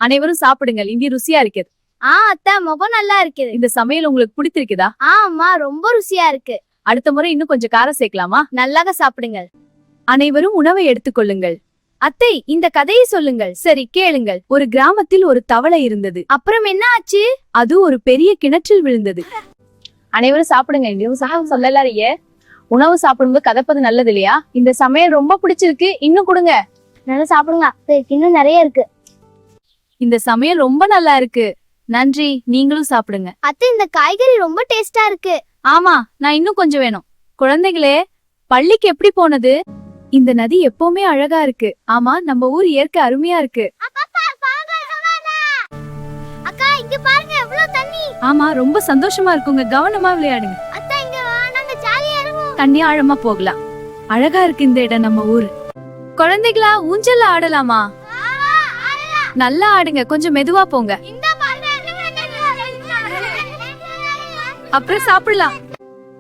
அனைவரும் சாப்பிடுங்கள், இங்கே ருசியா இருக்குது. அத்தை, முகம் நல்லா இருக்குது. இந்த சமையல் உங்களுக்கு பிடித்திருக்குதா? அம்மா, ரொம்ப ருசியா இருக்கு. அடுத்த முறை இன்னும் கொஞ்சம் காரம் சேர்க்கலாமா? நல்லாக சாப்பிடுங்கள். அனைவரும் உணவை எடுத்துக்கொள்ளுங்கள். அத்தை, இந்த கதையை சொல்லுங்கள். சரி, கேளுங்கள். ஒரு கிராமத்தில் ஒரு தவளை இருந்தது. அப்புறம் என்ன ஆச்சு? அது ஒரு பெரிய கிணற்றில் விழுந்தது. அனைவரும் சாப்பிடுங்க. சொல்லலாரியே, உணவு சாப்பிடும்போது கதப்பது நல்லது இல்லையா? இந்த சமையல் ரொம்ப பிடிச்சிருக்கு, இன்னும் கொடுங்க. நல்லா சாப்பிடுங்க அத்தை, இன்னும் நிறைய இருக்கு. இந்த சமையல் ரொம்ப நல்லா இருக்கு. நன்றி, நீங்களும் சாப்பிடுங்க. அத்தை, இந்த காய்கறி ரொம்ப டேஸ்டா இருக்கு. ஆமா, நான் இன்னும் கொஞ்சம் வேணும். குழந்தைகளே, பள்ளிக்கு எப்படி போனது? இந்த நதி எப்பவுமே அழகா இருக்கு. ஆமா, நம்ம ஊர் இயற்கை அருமையா இருக்கு. அக்கா, இங்க பாருங்க, எவ்வளவு தண்ணி. ஆமா, ரொம்ப சந்தோஷமா இருக்குங்க. கவனமா விளையாடுங்க. அத்தை, இங்க வா, நாங்க ஜாலியா இருக்கோம். தண்ணி ஆழமா போகலாம். அழகா இருக்கு இந்த இடம், நம்ம ஊரு. குழந்தைகளா, ஊஞ்சல்ல ஆடலாமா? நல்லா ஆடுங்க, கொஞ்சம் மெதுவா போங்க. அப்புறம் சாப்பிடலாம்.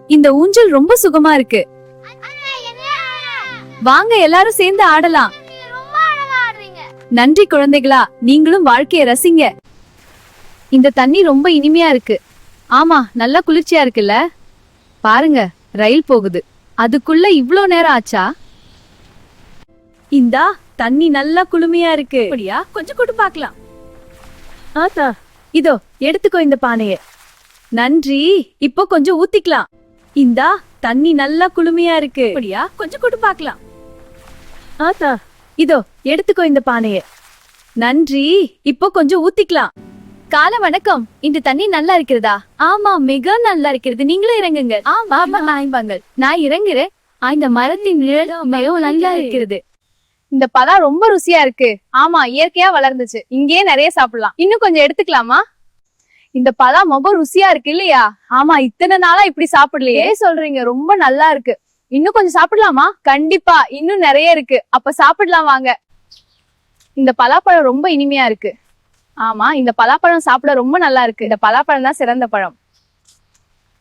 இந்த ஊஞ்சல் ரொம்ப சுகமா இருக்கு. வாங்க, எல்லாரும் சேர்ந்து ஆடலாம். நன்றி குழந்தைகளா, நீங்களும் வாழ்க்கைய ரசிங்க. இந்த தண்ணி ரொம்ப இனிமையா இருக்கு. ஆமா, நல்லா குளிர்ச்சியா இருக்குல்ல? பாருங்க, ரயில் போகுது. அதுக்குள்ள இவ்ளோ நேரம் ஆச்சா? இந்தா, தண்ணி நல்லா குளுமையா இருக்கு. அப்படியா? கொஞ்சம் கூட்டு பார்க்கலாம். ஆத்தா, இதோ எடுத்துக்கோ இந்த பானைய. நன்றி, இப்போ கொஞ்சம் ஊத்திக்கலாம். இந்தா, தண்ணி நல்லா குளுமையா இருக்கு. அப்படியா? கொஞ்சம் கூட்டு பார்க்கலாம். ஆத்தா, இதோ எடுத்துக்கோ இந்த பானைய. நன்றி, இப்போ கொஞ்சம் ஊத்திக்கலாம். காலை வணக்கம். இந்த தண்ணி நல்லா இருக்கிறதா? ஆமா, மிக நல்லா இருக்கிறது. நீங்களும் இறங்குங்க. ஆமா, நான் இறங்குறேன். இந்த மரத்தின் நிழல் மிகவும் நல்லா இருக்கிறது. இந்த பழா ரொம்ப ருசியா இருக்கு. ஆமா, இயற்கையா வளர்ந்துச்சு. இங்கேயே நிறைய சாப்பிடலாம். இன்னும் கொஞ்சம் எடுத்துக்கலாமா? இந்த பழா ரொம்ப ருசியா இருக்கு இல்லையா? ஆமா, இத்தனை நாளா இப்படி சாப்பிடலையே. சொல்றீங்க, ரொம்ப நல்லா இருக்கு. இன்னும் கொஞ்சம் சாப்பிடலாமா? கண்டிப்பா, இன்னும் நிறைய இருக்கு. அப்ப சாப்பிடலாம் வாங்க. இந்த பலாப்பழம் ரொம்ப இனிமையா இருக்கு. ஆமா, இந்த பலாப்பழம் சாப்பிட ரொம்ப நல்லா இருக்கு. இந்த பலாப்பழம் தான் சிறந்த பழம்.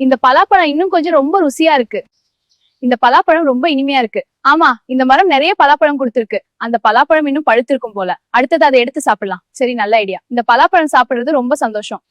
இந்த பலாப்பழம் இன்னும் கொஞ்சம் ரொம்ப ருசியா இருக்கு. இந்த பலாப்பழம் ரொம்ப இனிமையா இருக்கு. ஆமா, இந்த மரம் நிறைய பலாப்பழம் கொடுத்திருக்கு. அந்த பலாப்பழம் இன்னும் பழுத்திருக்கும் போல. அடுத்தது அதை எடுத்து சாப்பிடலாம். சரி, நல்ல ஐடியா. இந்த பலாப்பழம் சாப்பிடுறது ரொம்ப சந்தோஷம்.